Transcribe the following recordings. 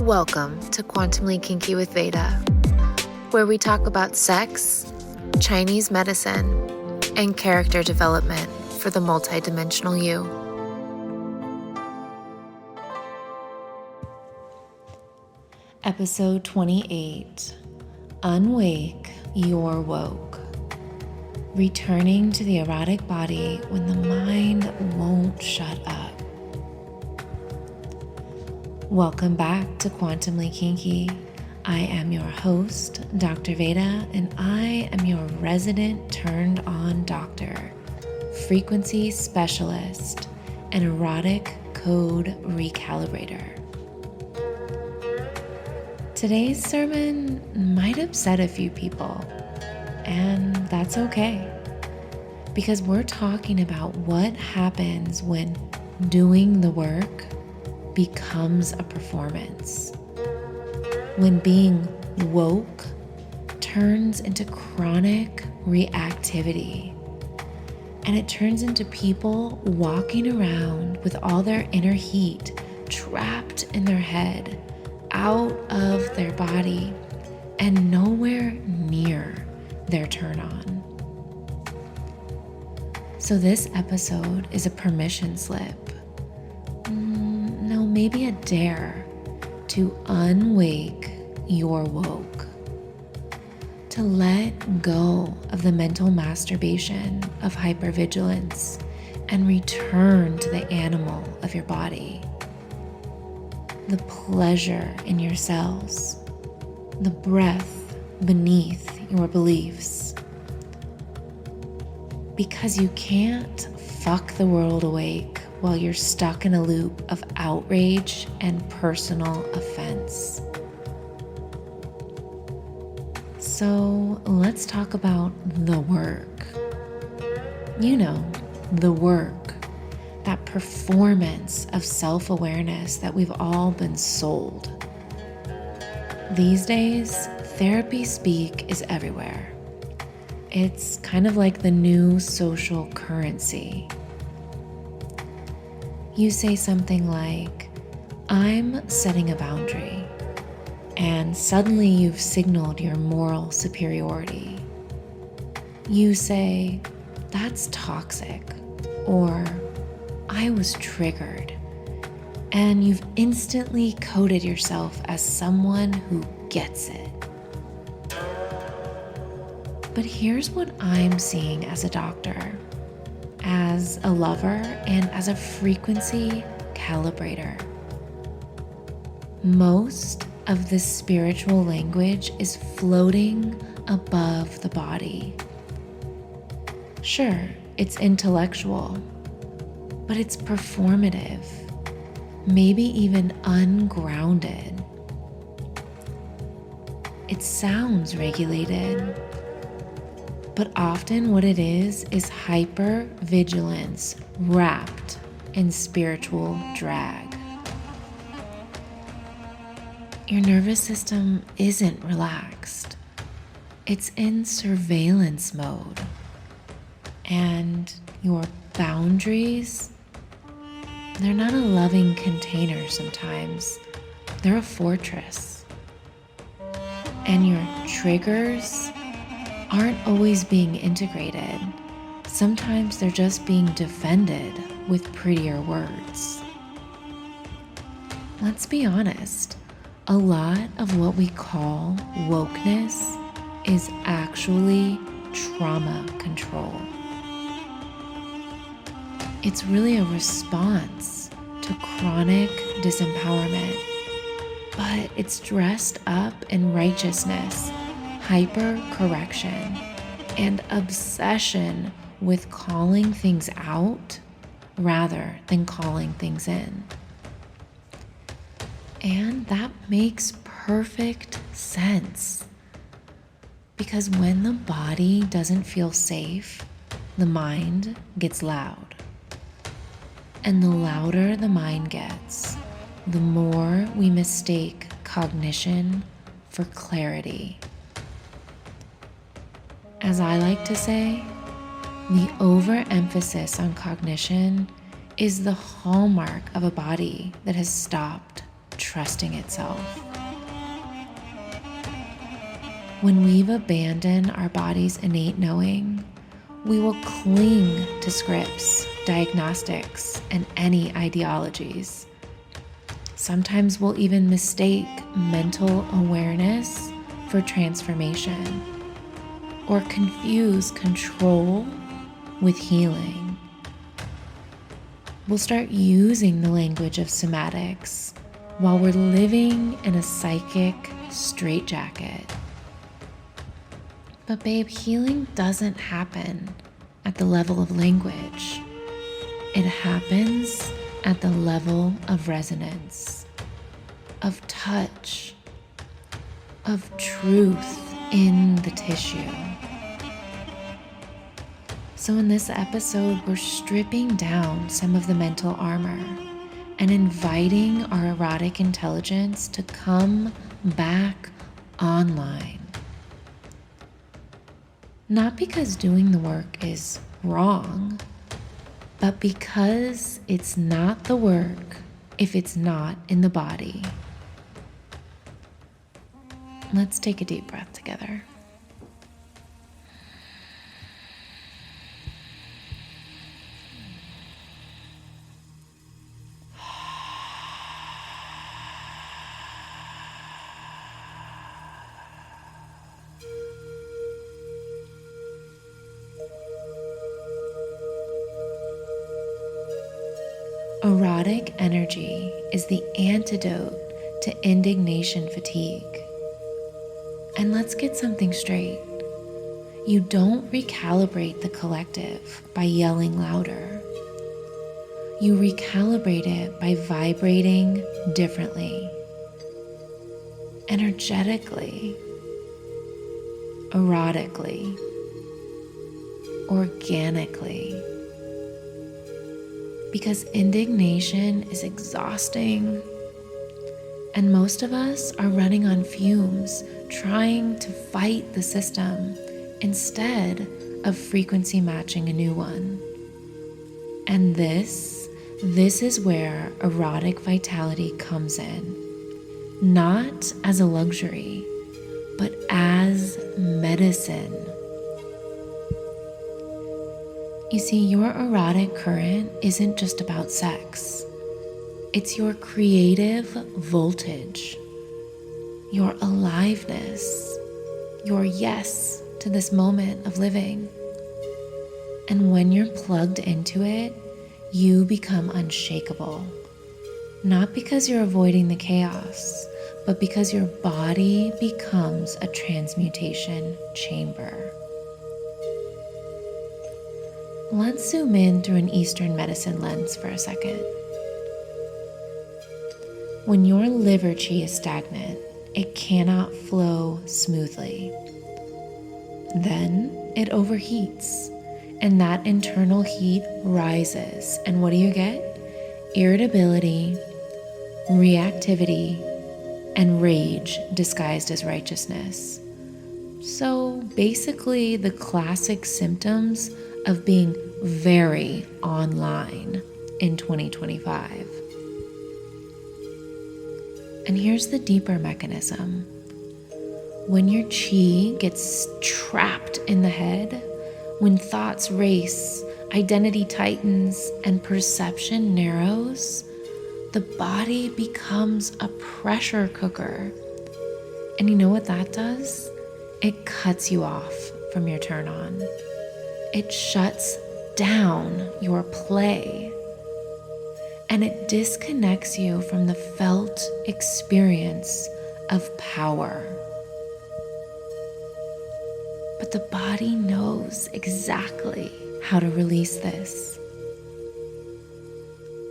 Welcome to Quantumly Kinky with Veda, where we talk about sex, Chinese medicine, and character development for the multidimensional you. Episode 28, Unwake, You're Woke. Returning to the erotic body when the mind won't shut up. Welcome back to Quantumly Kinky. I am your host, Dr. Veda, and I am your resident turned-on doctor, frequency specialist, and erotic code recalibrator. Today's sermon might upset a few people, and that's okay, because we're talking about what happens when doing the work becomes a performance. When being woke turns into chronic reactivity, and it turns into people walking around with all their inner heat trapped in their head, out of their body, and nowhere near their turn on. So this episode is a permission slip. No, maybe a dare to unwake your woke. To let go of the mental masturbation of hypervigilance and return to the animal of your body. The pleasure in your cells, the breath beneath your beliefs. Because you can't fuck the world awake while you're stuck in a loop of outrage and personal offense. So let's talk about the work. You know, the work. That performance of self-awareness that we've all been sold. These days, therapy speak is everywhere. It's kind of like the new social currency. You say something like, I'm setting a boundary, and suddenly you've signaled your moral superiority. You say, that's toxic, or I was triggered, and you've instantly coded yourself as someone who gets it. But here's what I'm seeing as a doctor, as a lover, and as a frequency calibrator. Most of the spiritual language is floating above the body. Sure, it's intellectual, but it's performative, maybe even ungrounded. It sounds regulated, but often what it is hyper-vigilance wrapped in spiritual drag. Your nervous system isn't relaxed. It's in surveillance mode. And your boundaries, they're not a loving container sometimes. They're a fortress. And your triggers aren't always being integrated. Sometimes they're just being defended with prettier words. Let's be honest, a lot of what we call wokeness is actually trauma control. It's really a response to chronic disempowerment, but it's dressed up in righteousness, hyper-correction, and obsession with calling things out rather than calling things in. And that makes perfect sense. Because when the body doesn't feel safe, the mind gets loud. And the louder the mind gets, the more we mistake cognition for clarity. As I like to say, the overemphasis on cognition is the hallmark of a body that has stopped trusting itself. When we've abandoned our body's innate knowing, we will cling to scripts, diagnostics, and any ideologies. Sometimes we'll even mistake mental awareness for transformation, or confuse control with healing. We'll start using the language of somatics while we're living in a psychic straitjacket. But babe, healing doesn't happen at the level of language. It happens at the level of resonance, of touch, of truth in the tissue. So in this episode, we're stripping down some of the mental armor and inviting our erotic intelligence to come back online. Not because doing the work is wrong, but because it's not the work if it's not in the body. Let's take a deep breath together. Erotic energy is the antidote to indignation fatigue. And let's get something straight. You don't recalibrate the collective by yelling louder. You recalibrate it by vibrating differently, energetically, erotically, organically. Because indignation is exhausting, and most of us are running on fumes, trying to fight the system instead of frequency matching a new one. And this is where erotic vitality comes in, not as a luxury, but as medicine. You see, your erotic current isn't just about sex. It's your creative voltage, your aliveness, your yes to this moment of living. And when you're plugged into it, you become unshakable. Not because you're avoiding the chaos, but because your body becomes a transmutation chamber. Let's zoom in through an Eastern medicine lens for a second. When your liver chi is stagnant, it cannot flow smoothly. Then it overheats, and that internal heat rises. And what do you get? Irritability, reactivity, and rage disguised as righteousness. So basically, the classic symptoms of being very online in 2025. And here's the deeper mechanism. When your chi gets trapped in the head, when thoughts race, identity tightens, and perception narrows, the body becomes a pressure cooker. And you know what that does? It cuts you off from your turn on. It shuts down your play. And it disconnects you from the felt experience of power. But the body knows exactly how to release this.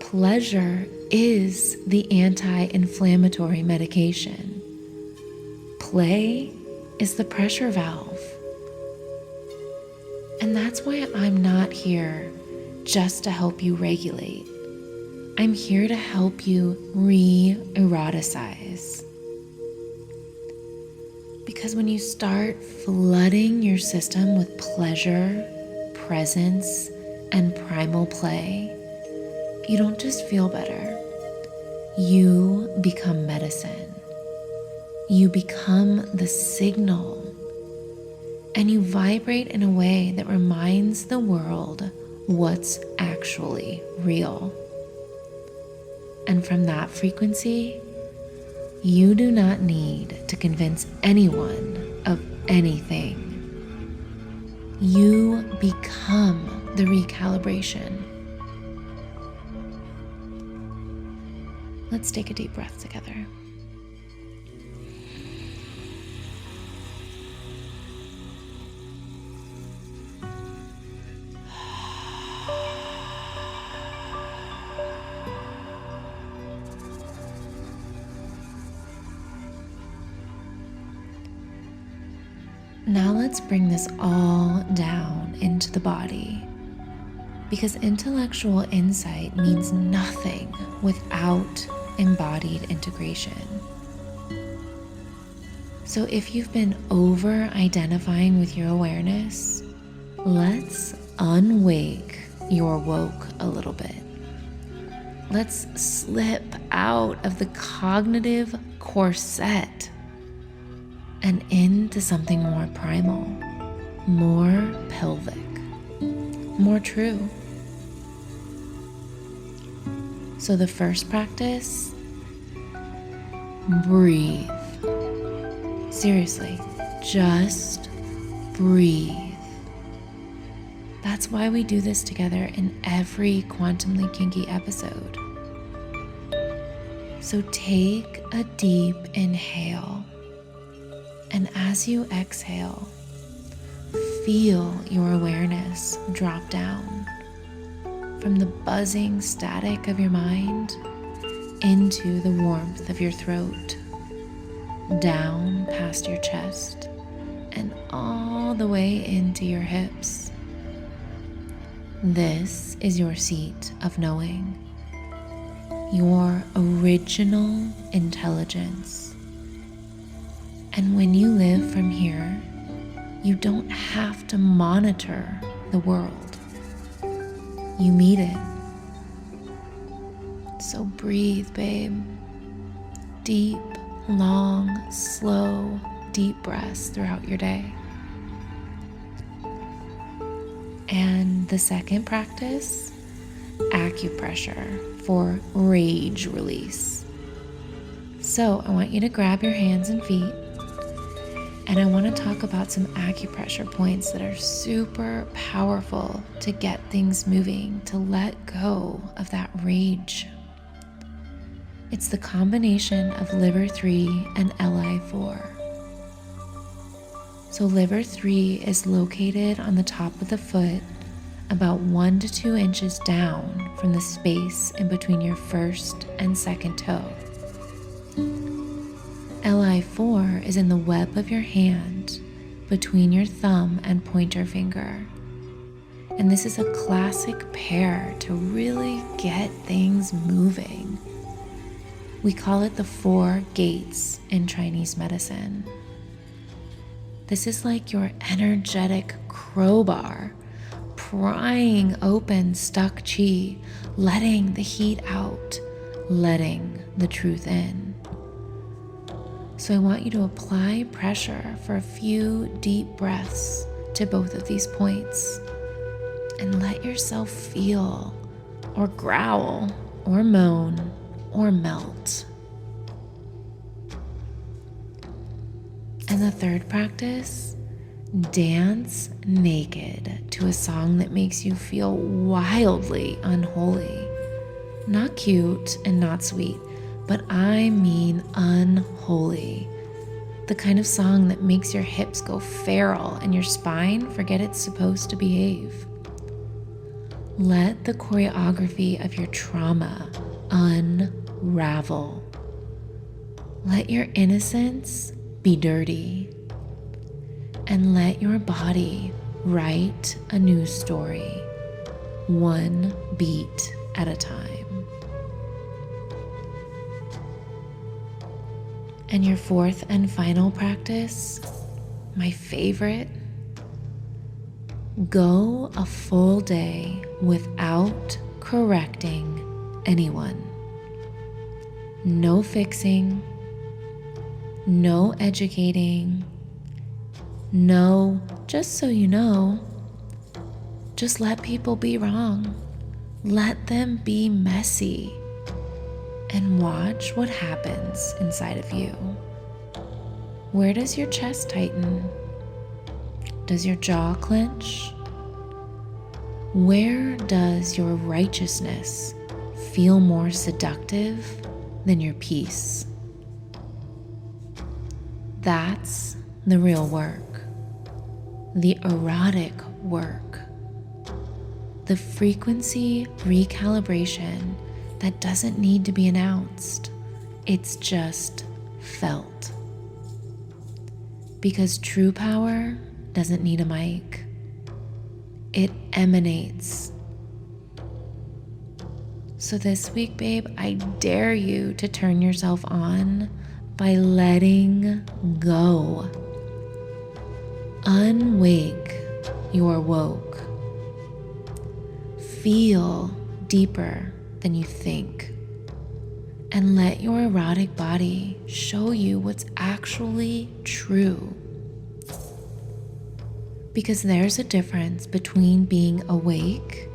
Pleasure is the anti-inflammatory medication. Play is the pressure valve. And that's why I'm not here just to help you regulate. I'm here to help you re-eroticize. Because when you start flooding your system with pleasure, presence, and primal play, you don't just feel better. You become medicine. You become the signal. And you vibrate in a way that reminds the world what's actually real. And from that frequency, you do not need to convince anyone of anything. You become the recalibration. Let's take a deep breath together. Now let's bring this all down into the body, because intellectual insight means nothing without embodied integration. So if you've been over-identifying with your awareness, let's unwake your woke a little bit. Let's slip out of the cognitive corset and into something more primal, more pelvic, more true. So the first practice, breathe. Seriously, just breathe. That's why we do this together in every Quantumly Kinky episode. So take a deep inhale. And as you exhale, feel your awareness drop down from the buzzing static of your mind into the warmth of your throat, down past your chest, and all the way into your hips. This is your seat of knowing, your original intelligence. And when you live from here, you don't have to monitor the world. You meet it. So breathe, babe. Deep, long, slow, deep breaths throughout your day. And the second practice, acupressure for rage release. So I want you to grab your hands and feet. And I want to talk about some acupressure points that are super powerful to get things moving, to let go of that rage. It's the combination of liver 3 and LI 4. So liver 3 is located on the top of the foot, about 1 to 2 inches down from the space in between your first and second toe. Li4 is in the web of your hand between your thumb and pointer finger. And this is a classic pair to really get things moving. We call it the 4 gates in Chinese medicine. This is like your energetic crowbar, prying open stuck chi, letting the heat out, letting the truth in. So I want you to apply pressure for a few deep breaths to both of these points and let yourself feel or growl or moan or melt. And the third practice, dance naked to a song that makes you feel wildly unholy. Not cute and not sweet, but I mean unholy. The kind of song that makes your hips go feral and your spine forget it's supposed to behave. Let the choreography of your trauma unravel. Let your innocence be dirty. And let your body write a new story, one beat at a time. And your fourth and final practice, my favorite, go a full day without correcting anyone. no fixing, no educating, no, just so you know, just let people be wrong. Let them be messy and watch what happens inside of you. Where does your chest tighten? Does your jaw clench? Where does your righteousness feel more seductive than your peace? That's the real work, the erotic work, the frequency recalibration that doesn't need to be announced. It's just felt. Because true power doesn't need a mic. It emanates. So this week, babe, I dare you to turn yourself on by letting go. Unwake your woke. Feel deeper than you think. And let your erotic body show you what's actually true. Because there's a difference between being awake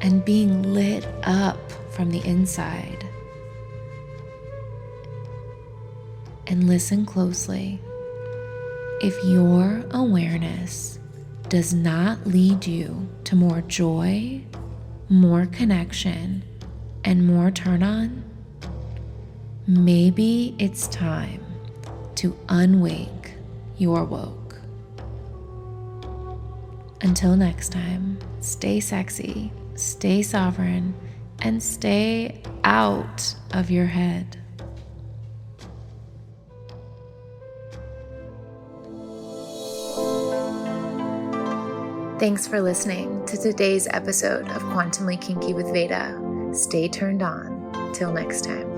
and being lit up from the inside. And listen closely. If your awareness does not lead you to more joy, more connection, and more turn on, maybe it's time to unwake your woke. Until next time, stay sexy, stay sovereign, and stay out of your head. Thanks for listening to today's episode of Quantumly Kinky with Veda. Stay turned on. Till next time.